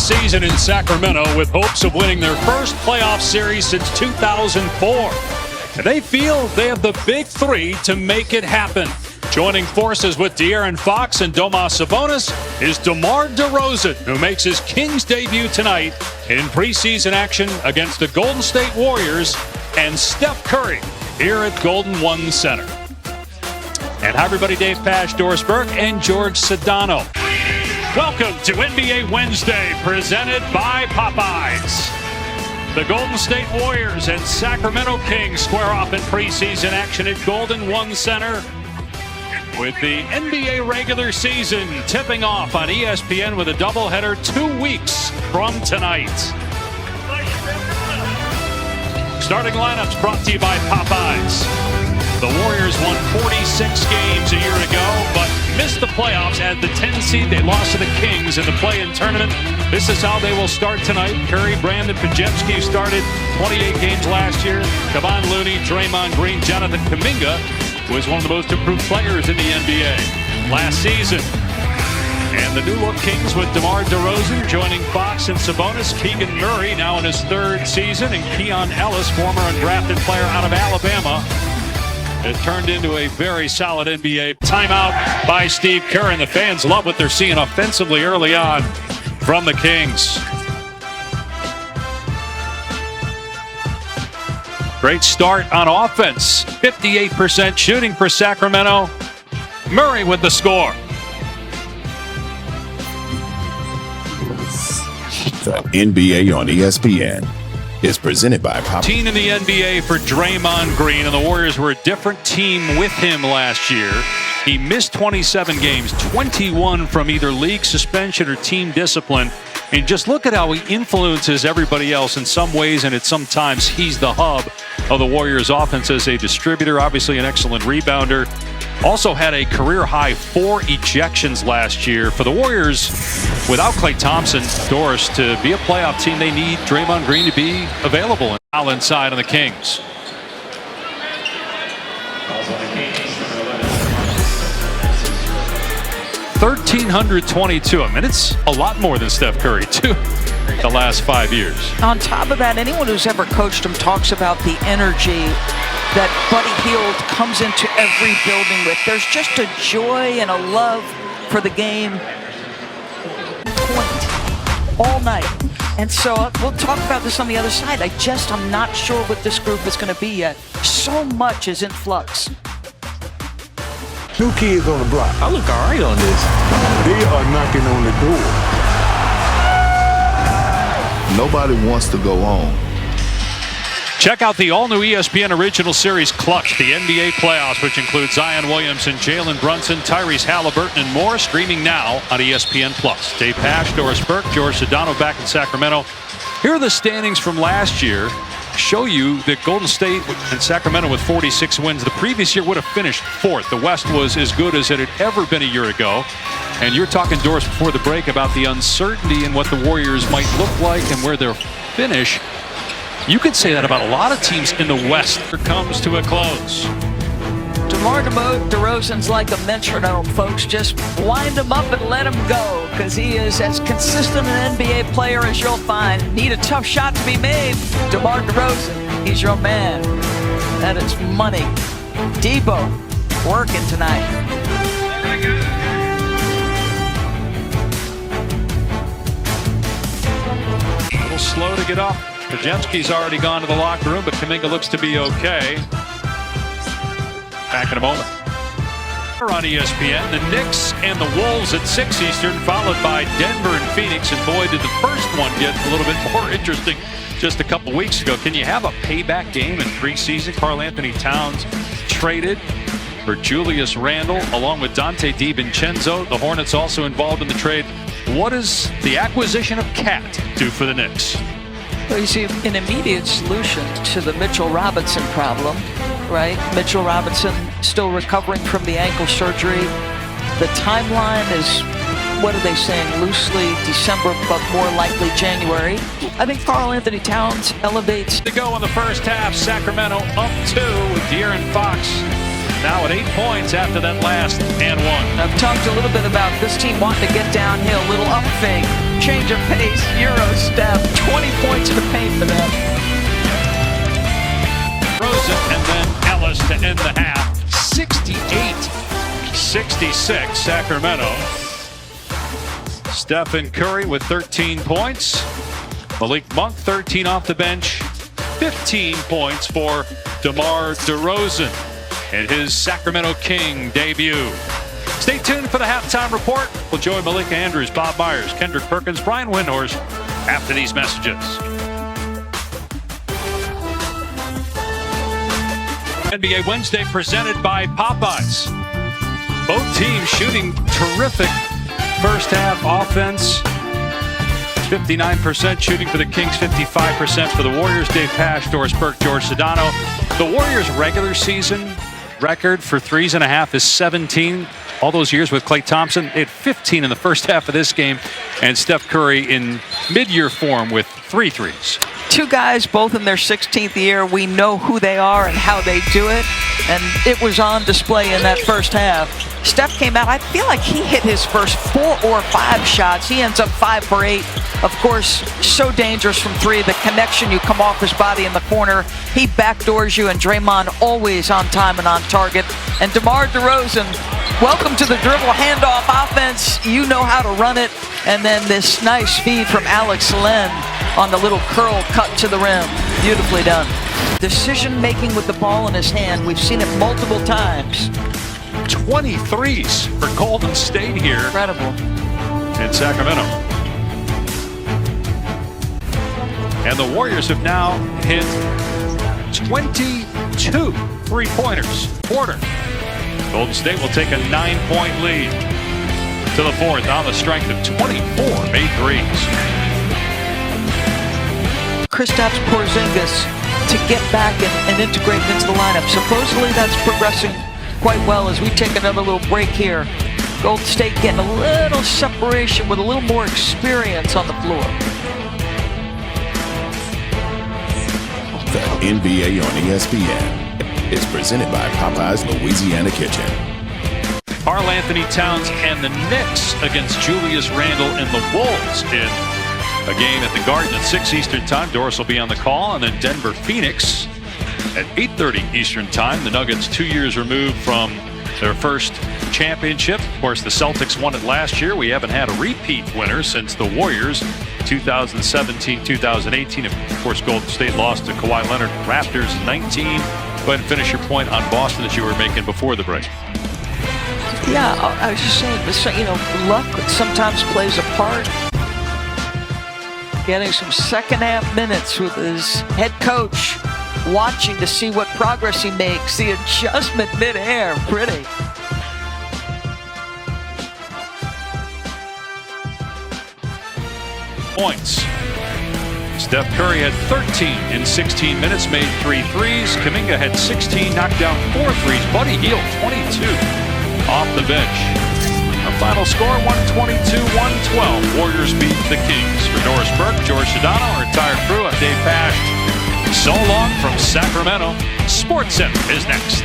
preseason in Sacramento with hopes of winning their first playoff series since 2004. They feel they have the big three to make it happen. Joining forces with De'Aaron Fox and Domas Sabonis is DeMar DeRozan, who makes his Kings debut tonight in preseason action against the Golden State Warriors and Steph Curry here at Golden One Center. And hi everybody, Dave Pasch, Doris Burke, and George Sedano. Welcome to NBA Wednesday, presented by Popeyes. The Golden State Warriors and Sacramento Kings square off in preseason action at Golden One Center, with the NBA regular season tipping off on ESPN with a doubleheader 2 weeks from tonight. Starting lineups brought to you by Popeyes. The Warriors won 46 games a year ago, but missed the playoffs as the 10 seed. They lost to the Kings in the play-in tournament. This is how they will start tonight. Curry, Brandon, Podziemski, who started 28 games last year. Kevon Looney, Draymond Green, Jonathan Kuminga was one of the most improved players in the NBA last season. And the new-look Kings with DeMar DeRozan joining Fox and Sabonis. Keegan Murray now in his third season, and Keon Ellis, former undrafted player out of Alabama. It turned into a very solid NBA timeout by Steve Kerr, and the fans love what they're seeing offensively early on from the Kings. Great start on offense. 58% shooting for Sacramento. Murray with the score. The NBA on ESPN is presented by Popeyes. 18 in the NBA for Draymond Green, and the Warriors were a different team with him last year. He missed 27 games, 21 from either league suspension or team discipline. And just look at how he influences everybody else in some ways, and at sometimes he's the hub of the Warriors offense as a distributor, obviously an excellent rebounder. Also had a career-high 4 ejections last year. For the Warriors, without Klay Thompson, Doris, to be a playoff team, they need Draymond Green to be available. And foul inside on the Kings. $1,322. I mean, it's a lot more than Steph Curry, too, the last 5 years. On top of that, anyone who's ever coached him talks about the energy that Buddy Hield comes into every building with. There's just a joy and a love for the game all night. And so we'll talk about this on the other side. I'm not sure what this group is going to be yet. So much is in flux. New kids on the block. I look all right on this. They are knocking on the door. Nobody wants to go home. Check out the all-new ESPN original series Clutch, the NBA playoffs, which includes Zion Williamson, Jalen Brunson, Tyrese Halliburton, and more, streaming now on ESPN+. Dave Pasch, Doris Burke, George Sedano back in Sacramento. Here are the standings from last year. Show you that Golden State and Sacramento with 46 wins. The previous year would have finished 4th. The West was as good as it had ever been a year ago. And you're talking, Doris, before the break about the uncertainty in what the Warriors might look like and where they'll finish. You could say that about a lot of teams in the West. Here comes to a close. DeMar DeRozan's like a metronome, folks. Just wind him up and let him go, because he is as consistent an NBA player as you'll find. Need a tough shot to be made. DeMar DeRozan, he's your man. That is money. Debo working tonight. A little slow to get off. Podziemski's already gone to the locker room, but Kuminga looks to be okay. Back in a moment. On ESPN, the Knicks and the Wolves at 6 Eastern, followed by Denver and Phoenix. And boy, did the first one get a little bit more interesting just a couple weeks ago. Can you have a payback game in preseason? Karl-Anthony Towns traded for Julius Randle along with Dante DiVincenzo. The Hornets also involved in the trade. What does the acquisition of Cat do for the Knicks? Well, you see, an immediate solution to the Mitchell Robinson problem, right? Mitchell Robinson still recovering from the ankle surgery. The timeline is, what are they saying, loosely December, but more likely January. I think Karl-Anthony Towns elevates. To go in the first half, Sacramento up 2 with De'Aaron Fox now at 8 points after that last and one. I've talked a little bit about this team wanting to get downhill, little up fake, change of pace, Euro step, 20 points in the paint for them. Rosen and then Ellis to end the half. 68-66 Sacramento. Stephen Curry with 13 points. Malik Monk 13 off the bench. 15 points for DeMar DeRozan in his Sacramento King debut. Stay tuned for the halftime report. We'll join Malika Andrews, Bob Myers, Kendrick Perkins, Brian Windhorst after these messages. NBA Wednesday presented by Popeyes. Both teams shooting terrific first half offense. 59% shooting for the Kings, 55% for the Warriors. Dave Pasch, Doris Burke, George Sedano. The Warriors' regular season record for 3.5 is 17. All those years with Klay Thompson, they had 15 in the first half of this game. And Steph Curry in mid-year form with 3 threes. Two guys, both in their 16th year. We know who they are and how they do it. And it was on display in that first half. Steph came out. I feel like he hit his first 4 or 5 shots. He ends up 5 for 8. Of course, so dangerous from 3. The connection, you come off his body in the corner. He backdoors you, and Draymond always on time and on target. And DeMar DeRozan, welcome to the dribble handoff offense. You know how to run it. And then this nice feed from Alex Len on the little curl cut to the rim. Beautifully done. Decision making with the ball in his hand. We've seen it multiple times. 23s for Golden State here. Incredible. In Sacramento. And the Warriors have now hit 22 three-pointers. Quarter. Golden State will take a 9-point lead to the fourth on the strength of 24 made threes. Kristaps Porzingis to get back and integrate into the lineup. Supposedly that's progressing quite well as we take another little break here. Golden State getting a little separation with a little more experience on the floor. The NBA on ESPN is presented by Popeyes Louisiana Kitchen. Karl Anthony Towns and the Knicks against Julius Randle and the Wolves in a game at the Garden at 6 Eastern time. Doris will be on the call. And then Denver Phoenix at 8:30 Eastern time. The Nuggets 2 years removed from their first championship. Of course, the Celtics won it last year. We haven't had a repeat winner since the Warriors 2017-2018. Of course, Golden State lost to Kawhi Leonard. Raptors 19. Go ahead and finish your point on Boston that you were making before the break. Yeah, I was just saying, luck sometimes plays a part. Getting some second half minutes with his head coach, watching to see what progress he makes. The adjustment mid-air, pretty. Points. Steph Curry had 13 in 16 minutes, made 3 threes. Kuminga had 16, knocked down 4 threes. Buddy Hield, 22 off the bench. Our final score, 122-112. Warriors beat the Kings. For Doris Burke, George Sedano, our entire crew, I'm Dave Pasch. So long from Sacramento. SportsCenter is next.